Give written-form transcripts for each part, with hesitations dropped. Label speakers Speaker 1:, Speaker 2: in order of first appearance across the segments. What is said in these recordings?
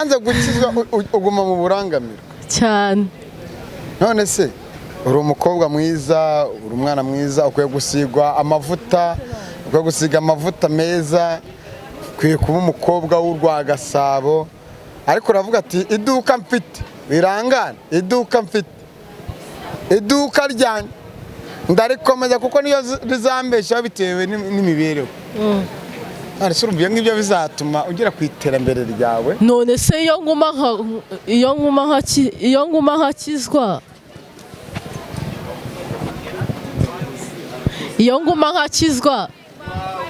Speaker 1: Wanze gukizwa uguma mu burangamiro
Speaker 2: cyane.
Speaker 1: None se uri umukobwa mwiza, uri umwana mwiza, ukwiye gusigwa amavuta, ukwiye gusiga amavuta meza, ukwiye kuba umukobwa w'urwagasabo. Ariko uravuga ati iduka mfite birangana, iduka mfite, iduka ryanjye ndarikomeza kuko niyo rizambesha bitewe n'imibereho. Ariko urumva ngibyo bizatuma ugera ku iterambere ryawe.
Speaker 2: None se iyo nguma nkakizwa, iyo nguma nkakizwa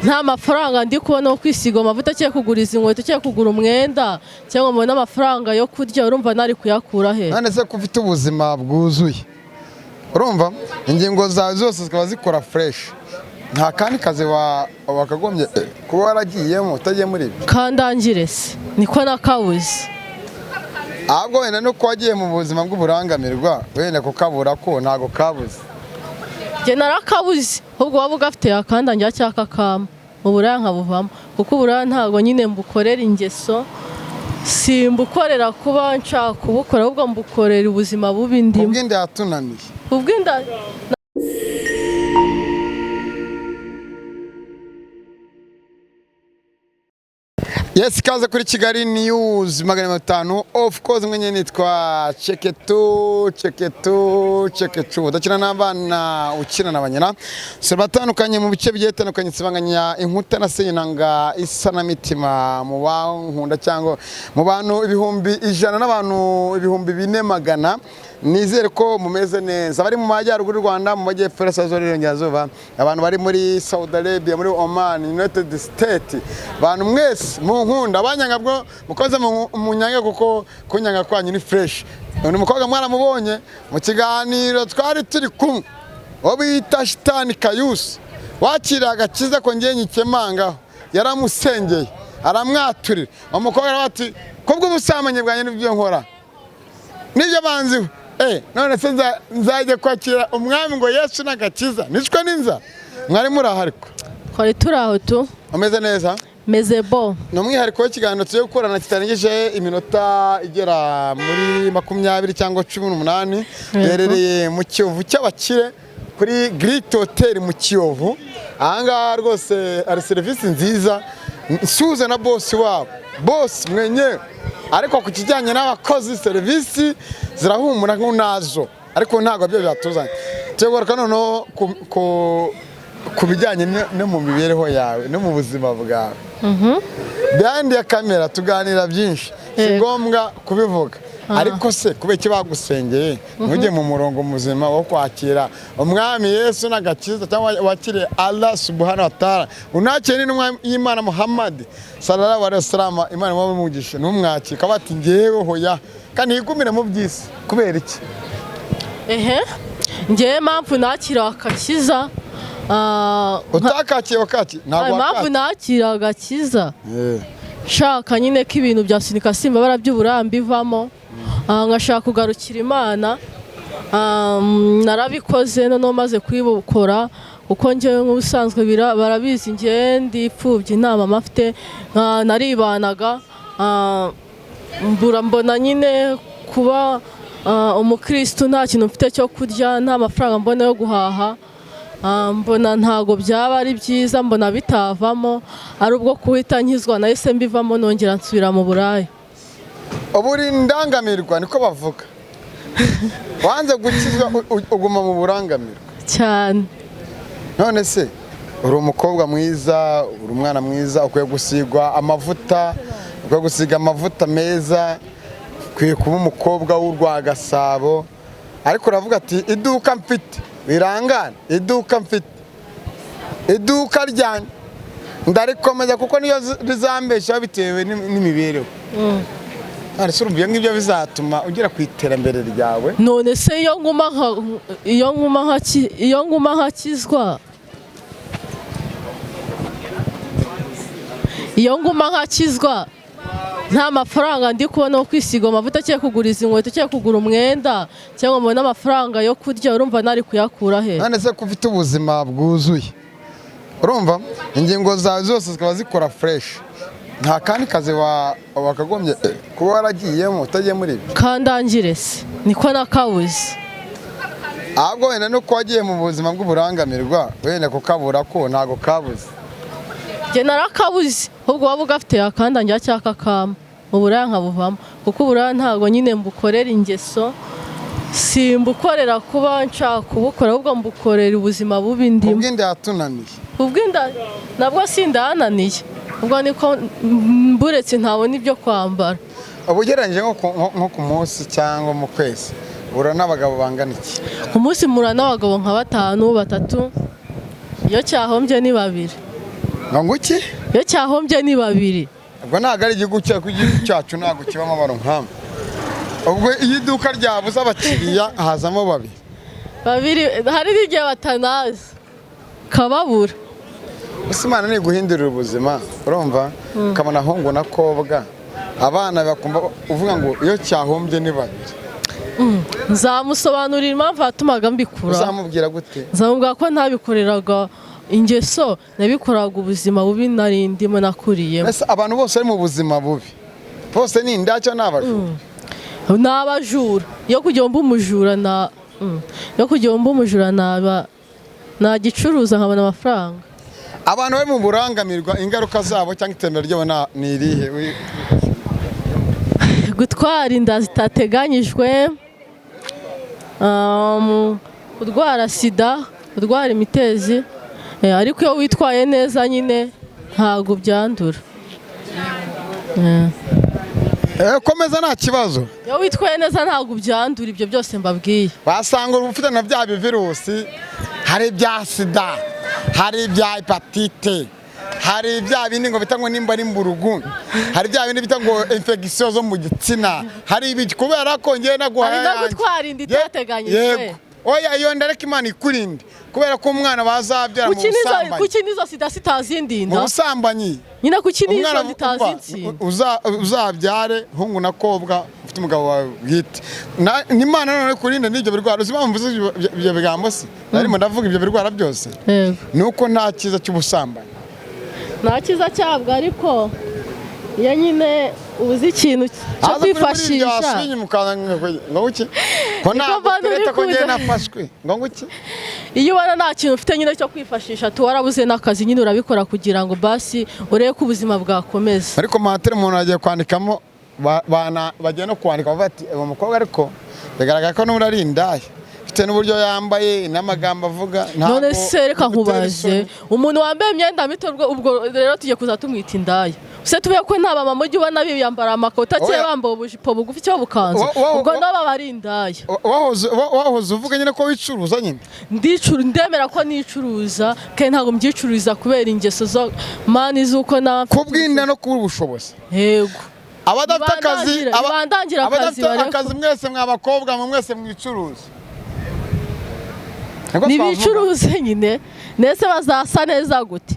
Speaker 2: nta mafaranga ndi kubona yo kwisiga amavuta cyo kuguriza inkweto cyo kugura umwenda cyangwa mbona amafaranga yo kurya, urumva nari kuyakura he?
Speaker 1: None se ko ufite ubuzima bwuzuye, urumva ingingo zawe zose zikaba zikora fresh, nta kandi kazi wakagombye kuba waragiyemo utagiye muri ibi?
Speaker 2: Kandangire se niko nakabuze.
Speaker 1: Ahubwo wenda nuko wagiye mu buzima bw'uburangamirwa, wenda kukabura ko ntago kabuze.
Speaker 2: Jye narakabuze, ahubwo waba ugafite yakandangira cyaka kama uburaya nkabuvamo, kuko uburaya ntago nyine mbukorera ingeso, simbukorera kuba nshaka kubukora, ahubwo mbukorera ubuzima bubi ndimo.
Speaker 1: Ubwinde yatunaniye.
Speaker 2: Ubwinda
Speaker 1: Yes, kaza kuri Kigali News 500. Of course mwenye nitwa Ceketu dakina n'abana ukina n'abanyana so batandukanye mu bice bigiye bitandukanye, sibanganya inkuta na senyanga isa na mitima mu bankunda cyangwa mu bantu ibihumbi 100 n'abantu ibihumbi 400. Nizere ko mumeze neza, bari mu majyaruguru y'u Rwanda, mu majyepfo y'Iburasirazuba, abantu bari muri Saudi Arabia, muri Oman, United States, bantu mwese mu nkunda abanyangabwo mukoze mu nyange kuko kunyanga kwanyu ni fresh. Uyu mukobwa mwaramubonye mu kiganiro twari turi kumwe, obita Shitani Kayusi wakira agakiza ko ngiye nyikemangaho, yaramusengeye aramwaturira. Umukobwa arati kubwo ubusamanye bwanjye n'ibyo nkora nibyo banziwe. None se nzajye kwakira umwami ngo Yesu n'agakiza nishwe n'inza? Mwari muri ahariko
Speaker 2: twari turaho tu.
Speaker 1: Ameze neza?
Speaker 2: Meze bo.
Speaker 1: No mwihariko w'ikiganiro cyo gukorana kitarengeje iminota igera muri 20 cyangwa 18, berereye mu Kiyovu cy'abakire kuri Great Hotel mu Kiyovu. Ahangaha rwose ari service nziza, nsuze na boss wabo, boss mwenye. Ariko ku kijyanye n'abakozi service zirahumura nk'unazo, ariko ntago byo byatuzanye. Tegoreka noneho ku bijyanye no mu mibereho yawe no mu buzima bwawe. Behind ya kamera tuganira byinshi, si ngombwa kubivuga. Ariko se kubeki bagusengeye ntujye mu murongo muzima wo kwakira umwami Yesu n'agakiza cyangwa wakire Allah subhanahu wa ta'ala, unakire n'umwami y'Imana Muhammad sallallahu alaihi wasallam, Imana mumugisha n'umwaki kabati ngewe hoya kandi yikumira mu byisi kubera iki?
Speaker 2: Ngewe mpamvu nakira agakiza,
Speaker 1: utakakiye wakati ntabwo
Speaker 2: mpamvu nakira agakiza shaka nyine ko ibintu bya sinika simba baraby'uburambi ivamo, ngashaka kugarukira Imana. Narabikoze none maze kwibukora uko ngewe nk'ubusanzwe barabizi ngewe ndipfubye nta mama afite, naribanaga mbona nyine kuba umukristo nta kintu mfite cyo kurya, nta mafaranga mbona yo guhaha, mbona ntago byaba ari byiza, mbona bitavamo, ari ubwo kuhita nkizwa nahise mbivamo nongera nsubira mu buraya.
Speaker 1: Uburi ndangamirwa niko bavuga. Wanze gukizwa uguma mu burangamirwa
Speaker 2: cyane.
Speaker 1: None se uri umukobwa mwiza, uri umwana mwiza, ukwiye gusigwa amavuta, ukwiye gusiga amavuta meza, ukwiye kuba umukobwa w'urwagasabo. Ariko uravuga ati iduka mfite birangana, iduka mfite, iduka ryanjye ndarikomeza kuko niyo rizambesha bitewe n'imibereho. Ariko urumva ngibyo bizatuma ugera ku iterambere ryawe.
Speaker 2: None se iyo nguma nkakizwa, iyo nguma nkakizwa nta mafaranga ndi kubona yo kwisiga amavuta cyo kuguriza inkweto cyo kugura umwenda cyangwa mbona amafaranga yo kurya, urumva nari kuyakura he?
Speaker 1: None se ko ufite ubuzima bwuzuye, urumva ingingo zawe zose zikaba zikora fresh, nta kandi kazi wakagombye kuba waragiyemo utagiye muri ibi?
Speaker 2: kandangire se niko nakabuze.
Speaker 1: ahubwo wenda no wagiye mu buzima bw'uburangamirwa wenda kukabura ko ntago kabuze.
Speaker 2: Njye narakabuze ahubwo waba ugafite yakandangira cyangwa kakama uburaya nkabuvamo, kuko uburaya ntabwo nyine mbukorera ingeso, simbukorera kuba nshaka kubukora, ahubwo mbukorera ubuzima bubi ndimo.
Speaker 1: Ubw'inda yatunaniye?
Speaker 2: Ubw'inda nabwo sindananiye, ubwo niko mburetse ntabona ibyo kwambara.
Speaker 1: Ubugereranyije nko ku munsi cyangwa mu kwezi ura n'abagabo bangana iki?
Speaker 2: Ku munsi mura n'abagabo nka 5 3, iyo cyahombye ni 2.
Speaker 1: Ngo iki?
Speaker 2: Iyo cyahombye ni 2.
Speaker 1: Ubwo ntabwo ari igihugu cyacu ntabwo kibamo abantu nk'abo. Ubwo iyo iduka ryabuze abakiriya hazamo 2.
Speaker 2: Hari n'igihe batanazi kababura.
Speaker 1: Imana ni guhindurira ubuzima, urumva ukabona ahungu na kobwa abana bakumva uvuga ngo iyo cyahombye ni 2.
Speaker 2: Nzamusobanurira impamvu yatumaga mbikura.
Speaker 1: Uzamubwira gute?
Speaker 2: Nzamubwira ko ntabikoreraga ingeso, nabikoraga ubuzima bubi narindimo nakuriyemo.
Speaker 1: Abantu bose bari mu buzima bubi bose ni indacyo n'abajura?
Speaker 2: N'abajura. Iyo kugira ngo umujura nagicuruza nkabona amafaranga.
Speaker 1: Abantu bari mu burangamirwa ingaruka zabo cyangwa iterambere ryabo ni irihe?
Speaker 2: Gutwara inda zitateganyijwe, kurwara sida, kurwara imitezi, ariko iyo witwaye neza nyine ntabwo byandura.
Speaker 1: Komeza nta kibazo.
Speaker 2: Iyo witwaye neza ntabwo byandura, ibyo byose mbabwiye.
Speaker 1: Wasanga ufite na bya virusi, hari ibya sida, hari ibya hepatite, hari ibya bindi ngo bita ngo nimba ari mburugu, hari ibya bindi bita ngo infection zo mu gitsina, hari ibiki kubera ko ngiye naguhaye.
Speaker 2: Hari no gutwara inda itateganyijwe.
Speaker 1: Oya iyo ndareka Imana ikurinde kubera ko umwana bazabyara mu busambanyi.
Speaker 2: Kuki nizo sida sitazindinda?
Speaker 1: Mu busambanyi.
Speaker 2: Nyina kuki nizo zitazinsinda?
Speaker 1: Uzabyare hungu na kobwa ufite umugabo wawe bwite. N'Imana none kurinde n'ibyo birwara. Uzibamvuze ibyo bigambo se. Narimo ndavuga ibyo birwara byose. Nuko nta kiza cy'ubusambanyi.
Speaker 2: Nta kiza cyabwo, ariko ya nyine ubuze ikintu cyo kwifashisha.
Speaker 1: Ngo uki? Ko ntabwo tureta ko ngiye nafashwe. Ngo uki?
Speaker 2: Iyo ubona nta kintu ufite nyine cyo kwifashisha, tuwarabuze n'akazi nyine urabikora kugira ngo basi urebe ko ubuzima bwakomeza.
Speaker 1: Ariko matere umuntu agiye kwandikamo bagiye no kwandika bati uwo mukobwa ariko bigaragara ko n'uri ari indaya. Bitewe n'uburyo yambaye n'amagambo avuga.
Speaker 2: None se reka nkubaze, umuntu wambaye imyenda mito ubwo rero tugiye kuza tumwita indaya? Se tubiye ko nta bamama ujye ubona biyambara amakoti cye bambaye ubujipo bugufi cyo bukanzu, ubwo nabo bari indaya.
Speaker 1: Wahoze uvuga nyine ko wicuruza nyine?
Speaker 2: Ndemera ko nicuruza, kandi ntabwo mbyicuruza kubera ingeso zo mani z'uko
Speaker 1: kubwinda no kubura ubushobozi.
Speaker 2: Yego.
Speaker 1: Abadafite akazi,
Speaker 2: abadafite
Speaker 1: akazi mwese mw'abakobwa mwese mwicuruza.
Speaker 2: Nibicuruze nyine, nese bazasa neza gute?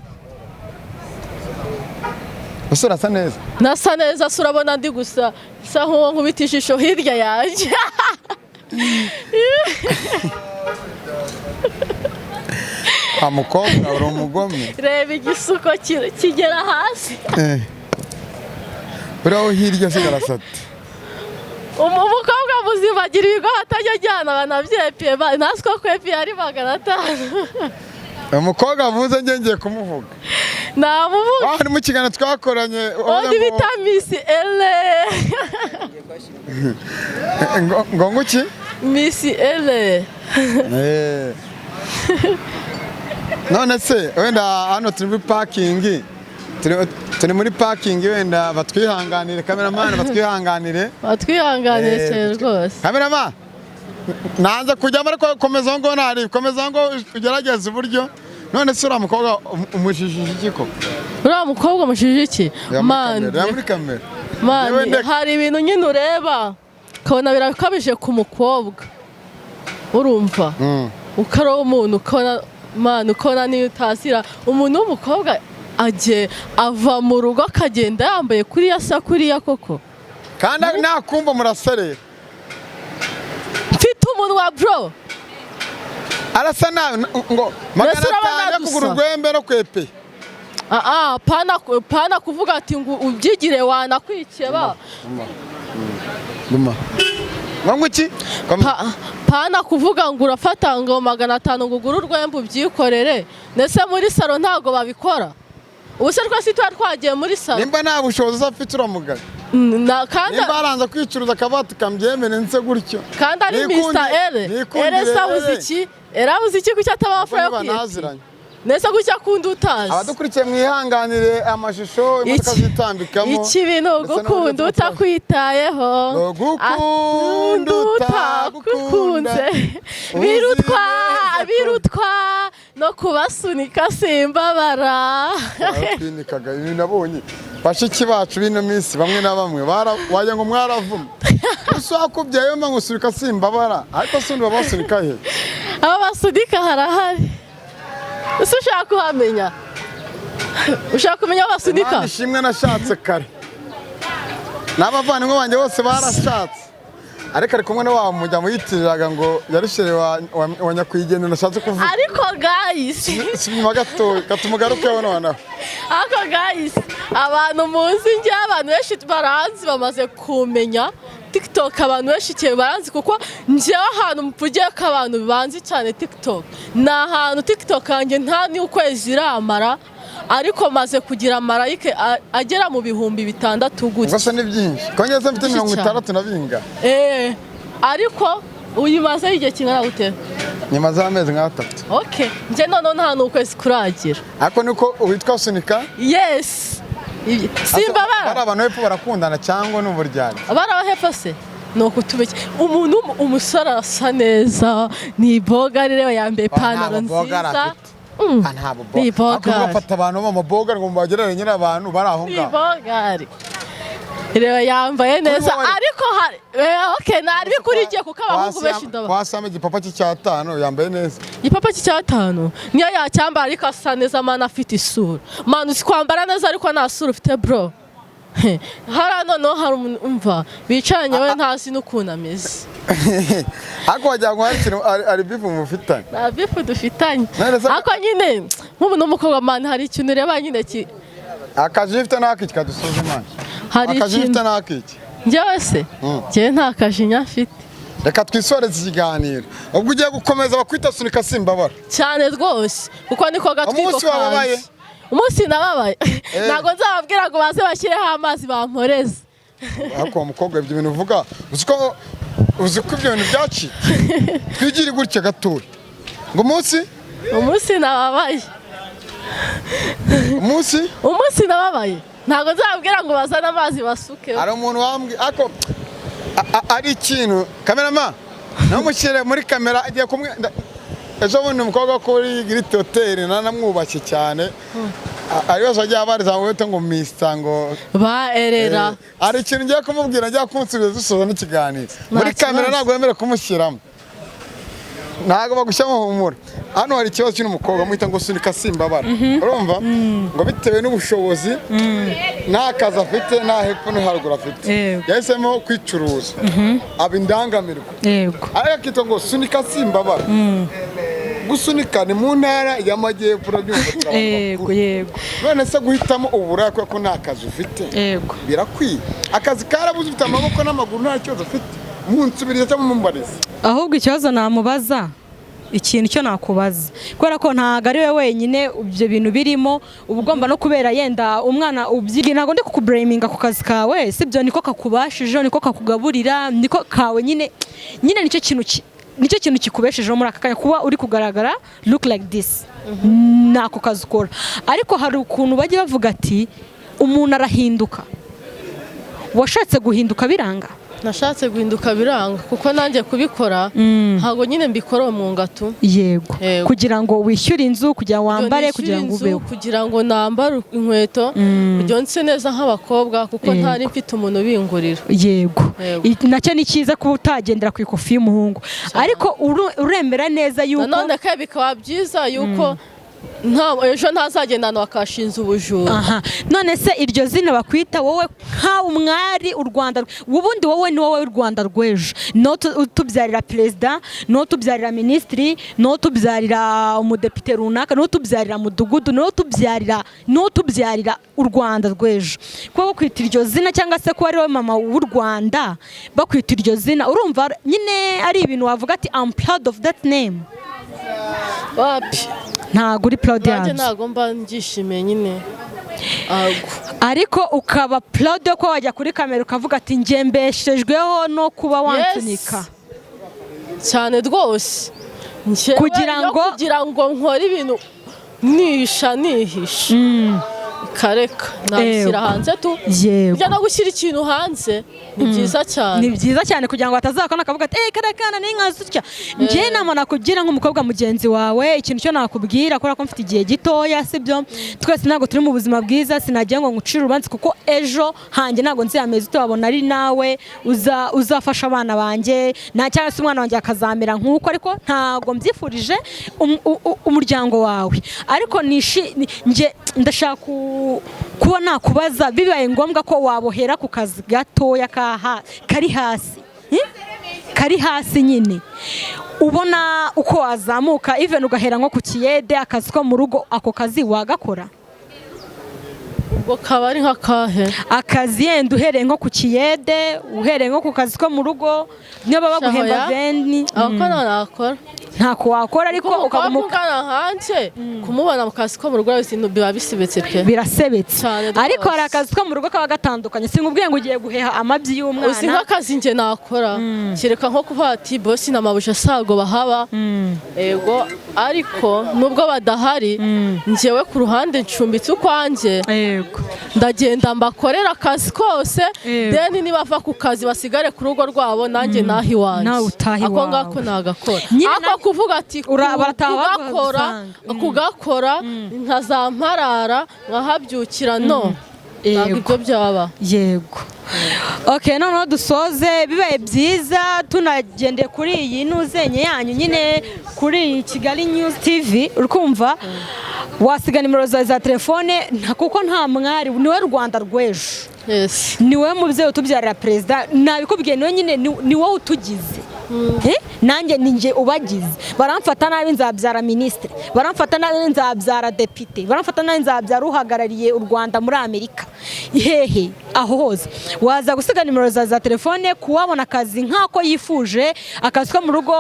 Speaker 1: Usura asa neza?
Speaker 2: Nasa neza, surabona ndi gusa sa nko nkubita ijisho hirya yanjye.
Speaker 1: Amukobwa uri umugome.
Speaker 2: Reba igisuko kigera hasi.
Speaker 1: Bro hirya sigarasate.
Speaker 2: Umukobwa muzima agira ibigo atajya ajyana banavyepiye, nasiko kwepiye ari 500.
Speaker 1: Umukobwa avuze ngiye kumuvuga.
Speaker 2: Namuvuga.
Speaker 1: Ari mu kiganiro twakoranye.
Speaker 2: Odi bita Miss Ele.
Speaker 1: Ngo nguki?
Speaker 2: Miss Ele.
Speaker 1: None se wenda hano turi muri parking. Turi muri parking wenda batwihanganire, cameraman batwihanganire.
Speaker 2: Batwihanganire cyane rwose.
Speaker 1: Cameraman nanze kujya muri komeza ngo nari komeza ngo ugerageze uburyo. None se ura mukobwa umushishije iki koko?
Speaker 2: Ura mukobwa umushishije iki? Man.
Speaker 1: Muri kamera.
Speaker 2: Man, hari ibintu nyine ureba kabona birakabije ku mukobwa. Urumva? Ukaro umuntu ukona man ukona ni utasira umuntu w'umukobwa aje ava mu rugo akagenda yambaye kuri yasa kuri ya koko.
Speaker 1: Kandi nakumva muraserera.
Speaker 2: Mfite umunwa bro.
Speaker 1: Arasa nawe ngo 500 kugura urwembe no kwepe.
Speaker 2: pana kuvuga ati ngo ubyigire wanakwikeba.
Speaker 1: Guma. Wangu iki?
Speaker 2: Pana kuvuga ngo urafata ngo 500 ngo ugure urwembe ubyikorere. Ndetse muri salo ntago babikora. Ubuse twese twagiye muri salo.
Speaker 1: Nimba nta bushobozi afite uramugana.
Speaker 2: Kandi
Speaker 1: nimba aranza kwicuruza akabati kambyemene nse gutyo.
Speaker 2: Kandi ari Mr. Ere sabuze iki? Erabuze iki kuki atabafura yo kwiyakira. Nese gutya kundi utazi.
Speaker 1: Abadukurikiye mwihanganire amashusho imodoka zitambikamo.
Speaker 2: Iki bintu gukunda utakwitayeho.
Speaker 1: Gukunda utagukunze.
Speaker 2: Birutwa no kubasunika simbabara.
Speaker 1: Twinikaga ibi nabonye. Bashiki bacu bino minsi bamwe na bamwe wajya ngo mwaravuma. Usakubyayo mba ngusurika simbabara. Ariko sindi babasunika he.
Speaker 2: Aba basunika harahari. Ese ushaka kuhamenya? Ushaka kumenya basunika?
Speaker 1: Nishimwe nashatse kare. N'abavandimwe banjye bose barashatse. Ariko ari kumwe n'awa mujya muyitiriraga ngo yarishere wa nyakwigendera nashatse kuvuga.
Speaker 2: Ariko guys,
Speaker 1: sinyuma gato katumugaruke none.
Speaker 2: Ariko guys, abantu muzi nge abantu benshi baranzi bamaze kumenya TikTok abantu benshi cyane baranzi kuko nje ahantu mvugiye ko abantu banzi cyane TikTok. Na ahantu TikTok yanjye nta ni ukwezi iramara ariko maze kugira marayike agera mu bihumbi 6 gutya.
Speaker 1: Gusa ni byinshi. Kongeze mfite 60 nabinga.
Speaker 2: Ariko uyimaze igihe kingana gute?
Speaker 1: Nyamaze amezi nka 3.
Speaker 2: Okay. Nje none nta n'ukwezi kuragira.
Speaker 1: Ariko niko witwa sunika?
Speaker 2: Yes. Simbabara.
Speaker 1: Bara abantu hepfo barakundana cyangwa n'uburyari.
Speaker 2: Bara hepfo se? Nuko tubeke. Umuntu umusara asa neza ni boga rero yambaye ipantaro nziza.
Speaker 1: Ntabwo boga. Akubafata abantu b'amaboga ngo bagereranye n'abantu bari aho ngaho.
Speaker 2: Bogari. Rero yambaye neza ariko okay nari bikurikiye kuko abahungu benshi ndaba.
Speaker 1: Kwasame igipapa cy'I5 yambaye neza.
Speaker 2: Igipapa cy'I5 niyo yacyambara ariko asa neza mana afite isura. Mana usikwambara neza ariko nta sura ufite bro. Harano no hari umva bicaranye we ntasi n'ukunameze.
Speaker 1: Ako wajya ngo ari bifu mufitanye.
Speaker 2: Na bifu dufitanye. Ako nyine nk'ubu n'umukobwa man hari ikintu reba nyine ki
Speaker 1: akaje ifite nakiki kadusuzumana.
Speaker 2: Hari ikintu
Speaker 1: nakiki.
Speaker 2: Njyewe se njye nta kajinya afite.
Speaker 1: Reka twisoreze ikiganiro. Ubwo ugiye gukomeza bakwita sunika simbabara.
Speaker 2: Cyane rwose kuko niko gatwiko.
Speaker 1: Umunsi wababaye.
Speaker 2: Umunsi nababaye. Nago nzababwira ngo baze bashyireho amazi bamporeze.
Speaker 1: Ariko umukobwa ibyo bintu uvuga uziko ibyo bintu byaci. Twigire gutya gatura. Ngo umunsi
Speaker 2: nababaye. Umunsi nababaye. Nago nzababwira ngo bazane amazi basuke.
Speaker 1: Ari umuntu wambwi ako ari ikintu cameraman namushyire muri kamera agiye kumwe ejo bundi umukobwa kuri Great Hotel nanamwubashye cyane ariyo ajya abariza ngo Mr ngo
Speaker 2: baerera
Speaker 1: ari ikintu ngiye kumubwira njya kunsubiza dusoza n'ikiganiro muri kamera ntabwo yemera kumushyiramo ntabwo bagushyamo humura hano hari ikibazo cy'umukobwa muhita ngo sunika simbabara urumva ngo bitewe n'ubushobozi nta kazi afite nta hepfo no haruguru afite yahisemo kwicuruza aba indangamirwa
Speaker 3: yego
Speaker 1: ariko akita ngo sunika simbabara gusunika ni mu ntara y'amajyepfo urabyumva
Speaker 3: yego
Speaker 1: none se guhitamo uburaya ko nta kazi ufite
Speaker 3: yego
Speaker 1: birakwiye akazi karabuze ufite amaboko n'amaguru nta kibazo ufite munsubiriza cyangwa mumbariza
Speaker 3: ahubwo ikibazo namubaza ikintu cyo nakubaza kubera ko ntago ari we wenyine ibyo bintu birimo ubugomba no kubera yenda umwana ubyiga ntago ndi kukublaminga ku kazi kawe sibyo niko kakubashije niko kakugaburira niko kawe nyine nicyo kintu kikubeshejeho muri aka kanya kuba uri kugaragara look like this nako kazi ukora ariko hari ukuntu bajya bavuga ati umuntu arahinduka washatse guhinduka biranga
Speaker 2: nashatse guhinduka biranga kuko nanjye kubikora ntago nyine mbikora mu ngatu
Speaker 3: yego kugira ngo wishyure inzu kugira wambare kugira ngo ubeho
Speaker 2: kugira ngo nambare inkweto kugira nse neza nk'abakobwa kuko ntari mfite umuntu bingurira
Speaker 3: yego nacyo ni cyiza kuba utagendera ku ikofi y'umuhungu ariko urembera neza yuko
Speaker 2: none ke bikaba byiza yuko ejo ntazagendana bakashinza ubujura.
Speaker 3: None se iryo zina bakwita wowe nkawe umwari u Rwanda ubundi wowe ni wowe u Rwanda rw'ejo, no tubyarira perezida, no tubyarira minisitiri, no tubyarira umudepite runaka, no tubyarira mudugudu, no tubyarira u Rwanda rw'ejo. Kuba bakwita iryo zina cyangwa se ko ari wowe mama w'u Rwanda bakwita iryo zina, urumva nyine ari ibintu wavuga ati I'm proud of that name.
Speaker 2: Wapi
Speaker 3: ntago uri proud
Speaker 2: yanjye, ntago mba ngishimiye nyine.
Speaker 3: Ariko ukaba proud ko wajya kuri kamera ukavuga ati njye mbeshejweho no kuba wansunika
Speaker 2: cyane rwose,
Speaker 3: kugira
Speaker 2: ngo nkore ibintu nihisha kareka nabishyira hanze tu. Ujya no gushyira ikintu hanze ni byiza cyane,
Speaker 3: ni byiza cyane kugira ngo batazakona akavuga ati karekana n'inkazi. Njye nama nakugira nk'umukobwa mugenzi wawe ikintu cyo nakubwira kubera ko mfite igihe gitoya, sibyo twese ntabwo turi mu buzima bwiza, sinagiye ngo ngucire urubanza kuko ejo hanjye ntabwo nziyameza utabona ari nawe uzafasha abana banjye cyangwa se umwana wanjye akazamera nk'uko, ariko ntabwo mbyifurije umuryango wawe. Ariko njye ndashaka kuba nakubaza bibaye ngombwa ko wabohera ku kazi gatoya kari hasi nyine, ubona uko wazamuka even ugahera nko ku kiyede, akazi ko mu rugo ako kazi wagakora?
Speaker 2: ubwo kaba ari nk'akahe
Speaker 3: akazi yenda uhereye nko ku kiyede, uhereye nko ku kazi ko mu rugo, niyo baba baguhemba veni
Speaker 2: nakora
Speaker 3: ntako wakora, ariko
Speaker 2: ukamukana hanze kumubona mu kazi ko mu rugo biba bisebetse pe,
Speaker 3: birasebetse. Ariko hari akazi ko mu rugo kaba gatandukanye, sinkubwiye ngo ugiye guheha amabyi y'umwana.
Speaker 2: Uzi nk'akazi njye nakora kereka nko kuvuga ati bosi na mabuja sago bahaba, yego, ariko nubwo badahari njyewe ku ruhande ncumbitse ukwanjye, ndagenda mbakorera akazi kose, then nibava ku kazi basigare ku rugo rwabo, nanjye nahi wanjye ako ngako nagakora. Ako kuvuga ati kugakora nkazamparara nkahabyukira, no ntabwo ibyo byaba.
Speaker 3: Yego. Okay, noneho dusoze bibaye byiza tunagendeye kuri iyi nuzenye yanyu nyine kuri Kigali News TV, urkumva wasiga nimero za telefone kuko nta mwari niwe Rwanda rw'ejo.
Speaker 2: Yes.
Speaker 3: Niwe mubyeyi utubyarira perezida, nabikubwiye niwe nyine ni wowe utugize. Nanjye ninjye ubagize, baramfata nabi nzabyara minisitiri, baramfata nabi nzabyara depite, baramfata nabi nzabyara uhagarariye u Rwanda muri Amerika. Hehe aho hose waza gusiga nimero za telefone kuwabona akazi nk'ako yifuje, akazi ko mu rugo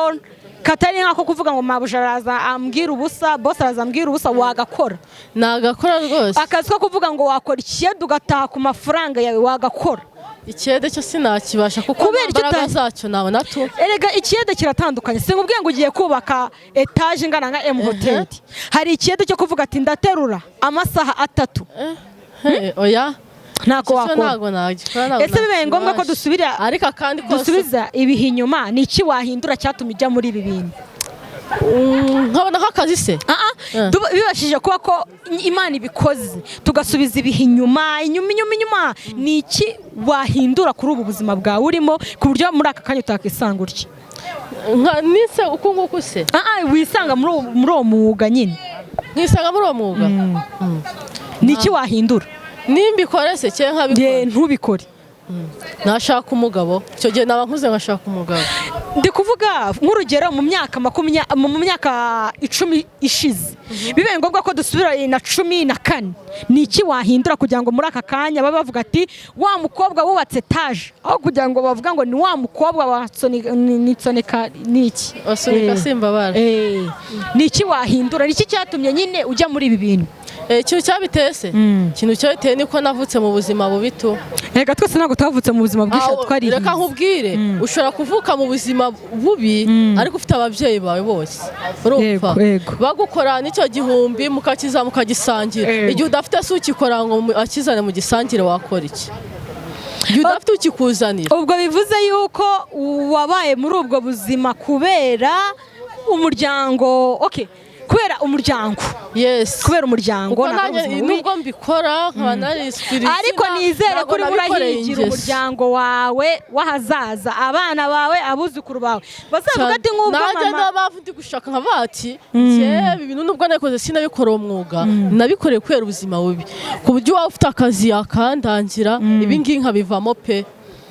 Speaker 3: katari nk'ako kuvuga ngo mabuja araza ambwira ubusa, boss araza ambwira ubusa, wagakora.
Speaker 2: Nagakora rwose.
Speaker 3: Akazi ko kuvuga ngo wakora ikiyede ugataha ku mafaranga yawe, wagakora.
Speaker 2: Ikiyede cyo sinakibasha kuko imbaraga zacyo nabona tu.
Speaker 3: Erega ikiyede kiratandukanye, sinkubwiye ngo ugiye kubaka etage ingana nka M Hotel. Hari ikiyede cyo kuvuga ati ndaterura amasaha 3.
Speaker 2: Oya
Speaker 3: ntako wakora. Ese bibaye ngombwa ko dusubira
Speaker 2: ariko kandi
Speaker 3: dusubiza ibihe inyuma, ni iki wahindura cyatuma ijya muri ibi bintu?
Speaker 2: Nkabona nk'akazi se
Speaker 3: bibashije kuba ko Imana ibikoze tugasubiza ibihe inyuma, ni iki wahindura kuri ubu buzima bwawe urimo ku buryo muri aka kanya utakisanga utyo?
Speaker 2: Nise uko nguko se
Speaker 3: wisanga muri uwo mwuga nyine.
Speaker 2: Nkisanga muri uwo mwuga
Speaker 3: ni iki wahindura?
Speaker 2: Nimbikore se cyangwa nkabikora?
Speaker 3: Ntubikore.
Speaker 2: Nashaka umugabo, icyo gihe naba nkuze ngashaka umugabo.
Speaker 3: Ndi kuvuga nk'urugero mu myaka 10 ishize, bibaye ngombwa ko dusubira na 14, ni iki wahindura kugira ngo muri aka kanya babe bavuga ati wa mukobwa wubatse etage, aho kugira ngo bavuga ngo ni wa mukobwa watsoneka niki
Speaker 2: wasunika simbabara?
Speaker 3: Ni iki wahindura? Ni iki cyatumye nyine ujya muri ibi bintu?
Speaker 2: Ikintu cyabitese, ikintu cyabiteye niko navutse mu buzima bubi tu.
Speaker 3: Reka twese ntabwo twavutse mu buzima bw'isha twari.
Speaker 2: Reka nkubwire, ushobora kuvuka mu buzima bubi ariko ufite ababyeyi bawe bose, urumva bagukora n'icyo gihumbi mukakiza mukagisangira. Igihe udafite se ukikora ngo akizane mu gisangire, wakora iki? Igihe udafite ukikuzanira.
Speaker 3: Ubwo bivuze yuko wabaye muri ubwo buzima kubera umuryango. Okay, kubera umuryango.
Speaker 2: Yes.
Speaker 3: Kubera umuryango
Speaker 2: kuko nanjye nubwo mbikora nkaba nariswiriye
Speaker 3: ariko nizere ko uri murahigira umuryango wawe wahazaza, abana bawe, abuzukuru bawe bazavuga ati nk'ubwo mama
Speaker 2: nanjye n'abavu ndi gushaka nka bati ibi bintu nubwo nakoze sinabikora umwuga nabikoreye kubera ubuzima bubi, ku buryo waba ufite akazi yakandangira ibi ngibi nkabivamo pe.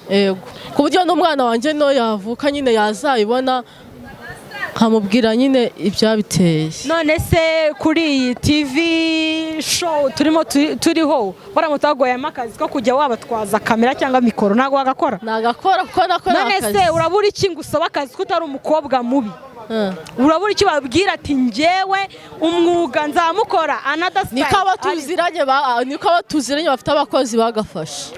Speaker 2: Yego, ku buryo n'umwana wanjye no yavuka nyine yazayibona nkamubwira nyine ibyabiteye.
Speaker 3: None se kuri iyi TV show turiho baramutagoyemo akazi ko kujya wabatwaza kamera cyangwa mikoro ntago wagakora?
Speaker 2: Nagakora kuko nakora akazi.
Speaker 3: None se urabura iki ngusaba akazi ko utari umukobwa mubi? Urabura iki babwira ati njyewe umwuga nzamukora another style? Niko abatuziranye bafite abakozi bagafashe.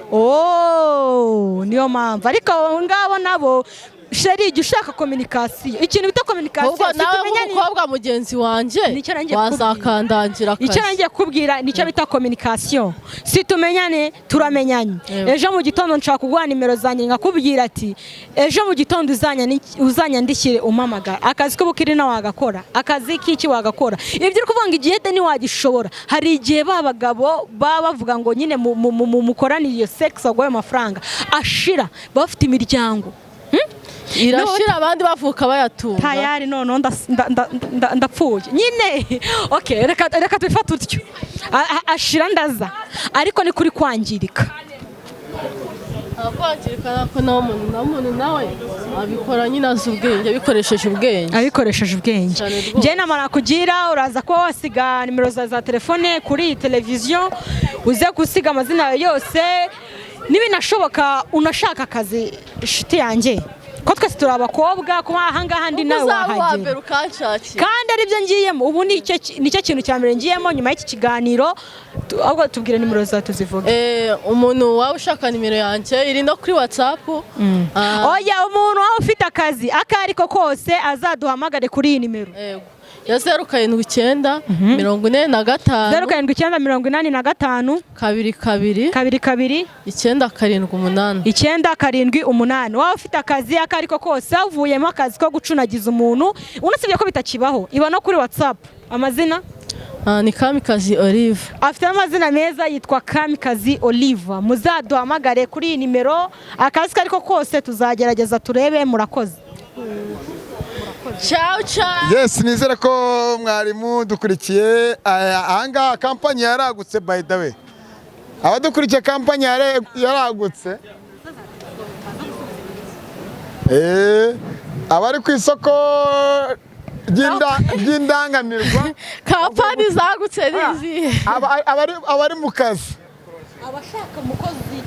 Speaker 3: Niyo mpamvu ariko ngabo nabo sheri jya ushaka communication, ikintu bita communication
Speaker 2: nawe umukobwa mugenzi wanjye wazakandangira akazi.
Speaker 3: Icyo nangiye kubwira nicyo bita communication, si tumenyane turamenyanye. Ejo mu gitondo nshaka kuguha nimero zanjye ngakubwira ati ejo mu gitondo uzanyandikire umamagara, akazi ko bukiri na wagakora, akazi k'iki wagakora. Ibyo uri kuvuga ngo igihe ni wagishobora, hari igihe babagabo bavuga ngo nyine mukoranire sex wagoye amafaranga ashira bafite imiryango
Speaker 2: irashira abandi bavuka bayatunga
Speaker 3: tayari none ndapfuye nyine. Okay, reka tubifate utyo, ashira ndaza ariko ni kuri kwangirika.
Speaker 2: Kwangirika nako n'umuntu nawe abikora nyine azi ubwenge, abikoresheje ubwenge. Njye namara kugira uraza kuba wasiga nimero za telefone kuri iyi televiziyo, uze gusiga amazina yawe yose, nibinashoboka unashaka akazi shiti yanjye ko twese turi abakobwa kuba ahangaha ndi nawe wahagera kandi aribyo ngiyemo. Ubu nicyo kintu cya mbere ngiyemo nyuma y'iki kiganiro, ahubwo tubwire nimero za tuzivuge. Umuntu waba ushaka nimero yanjye iri no kuri WhatsApp.
Speaker 3: Oya, umuntu waba ufite akazi akariko kose azaduhamagare kuri iyi nimero
Speaker 2: ya 079 45
Speaker 3: 079 45
Speaker 2: 22
Speaker 3: 978. Waba ufite akazi akariko kose avuyemo akazi ko gucunagiza umuntu, unasibye ko bitakibaho, iba no kuri WhatsApp. Amazina
Speaker 2: ni Kamikazi Olive,
Speaker 3: afite amazina meza yitwa Kamikazi Olive. Muzaduhamagare kuri iyi nimero, akazi kariko kose tuzagerageza turebe. Murakoze.
Speaker 2: Ciao ciao.
Speaker 1: Yes, nizere ko mwarimu dukurikiye ahangaha kampani yaragutse. By the way, abadukurikiye kampani yaragutse, abari ku isoko ry'indangamirwa
Speaker 2: kampani zagutse nizi,
Speaker 1: abari mu kazi,
Speaker 3: abashaka umukozi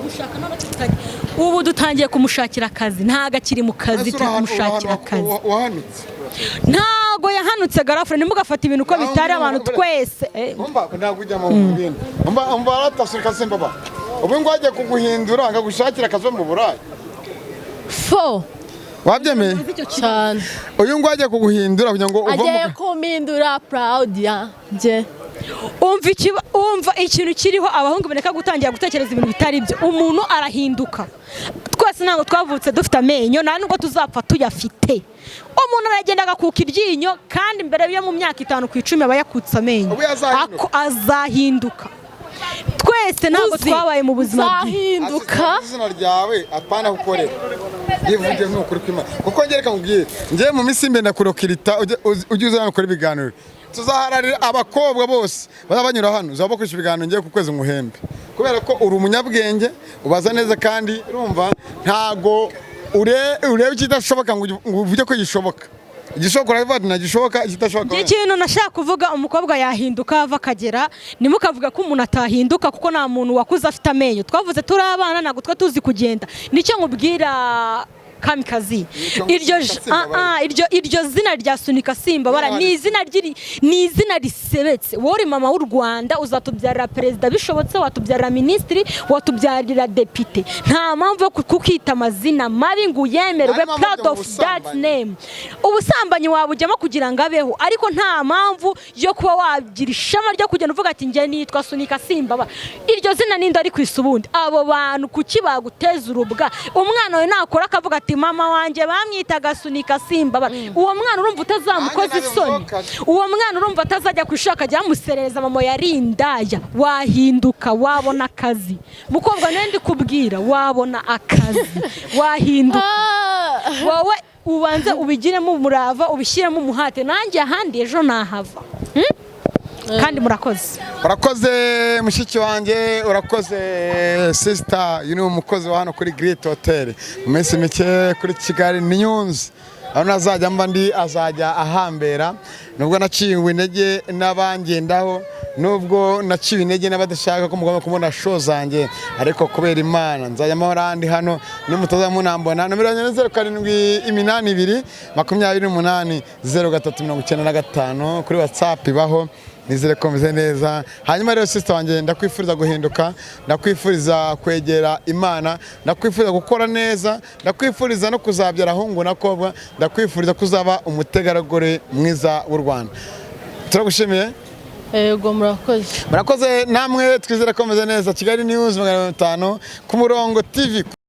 Speaker 3: gushaka n'abatutanye. Ubu dutangiye kumushakira akazi, ntago akiri mu kazi, turi kumushakira akazi. Ntago yahanutse garafure, nimugafata ibintu uko bitari abantu twese.
Speaker 1: Ntago ujya mu bintu aratasuka sembaba. Ubu ngo ajye kuguhindura ngagushakira akazi mu buraya wabyemeye
Speaker 2: cyane.
Speaker 1: Uyu ngo ajye kuguhindura kugira ngo
Speaker 2: agiye kumindura proud yanjye.
Speaker 3: Umva ikintu kiriho abahungu bareka gutangira gutekereza ibintu bitari byo. Umuntu arahinduka. Twese ntabwo twavutse dufite amenyo, nta nubwo tuzapfa tuyafite. Umuntu aragenda agakuka iryinyo kandi mbere yo mu myaka 5 ku 10 aba yakutse amenyo. Azahinduka. Twese ntabwo twabaye mu buzima
Speaker 2: bw'ahinduka.
Speaker 1: Izina ryawe apana gukorera yivuge nk'ukuri kw'Imana, kuko ngereka nkubwiye ngiye mu misimbe ndakurokirita ujye uzana gukora ibiganiro. Tuzahararira abakobwa bose bazabanyura hano, uzaba bakwisha ibiganiro ngiye ku kwezi umuhembe, kubera ko uri umunyabwenge ubaza neza kandi urumva ntago urebe ikidashoboka ngo uvuge ko gishoboka. Igishoboka urabivuga ntagishoboka, ikidashoboka.
Speaker 3: Ikintu nashaka kuvuga, umukobwa yahinduka ava akagera, nimukavuga ko umuntu atahinduka kuko nta muntu wakuze afite amenyo. Twavuze turi abana ntabwo twa tuzi kugenda. Nicyo nkubwira Kamikazi, iryo zina rya Sunika Simba bara ni izina risebetse. Wowe mama w'u Rwanda uzatubyarira perezida bishobotse, watubyarira ministri, watubyarira depite. Nta mpamvu yo kukita amazina mabi ngo uyemerwe, proud of that name. Ubusambanyi wabujyamo kugira ngo abeho, ariko nta mpamvu yo kuba wagira ishema ryo kugenda uvuga ati ngiye nitwa Sunika Simba. Iryo zina ninde ari kwisubundi? Abo bantu kuki baguteza urubwa? Umwana we nakora akavuga ati mama wanjye bamwitaga Sunika Simba. Uwo mwana urumva utazamukoza isoni, uwo mwana urumva atazajya kwishaka ajya muserereza mama yari indaya, wahinduka wabona akazi. Mukobwa nende kubwira wabona akazi, wahinduka wowe ubanze ubigiremo umurava, ubishyiremo umuhate, nanjye ahandi ejo nahava. Kandi urakoze mushiki wanjye, urakoze sister, umukozi wa hano kuri Great Hotel. Mu minsi mike kuri Kigali News aho nazajya mba ndi azajya ahambera, nubwo naciwe intege n'abangendaho, nubwo naciwe intege n'abadashaka ko mugomba kubona show zanjye, ariko kubera Imana nzajya mahora ndi hano nimutaza munambona. Nomero yanjye 0782 28 0395 kuri WhatsApp ibaho. Nizere ko meze neza. Hanyuma rero sister wanjye ndakwifuriza guhinduka, ndakwifuriza kwegera Imana, ndakwifuriza gukora neza, ndakwifuriza no kuzabyara ahungu nakobwa, ndakwifuriza kuzaba umutegarugori mwiza w'u Rwanda. Turagushimiye.
Speaker 2: Yego murakoze
Speaker 1: Namwe twizere ko meze neza. Kigali News 500 ku murongo TV.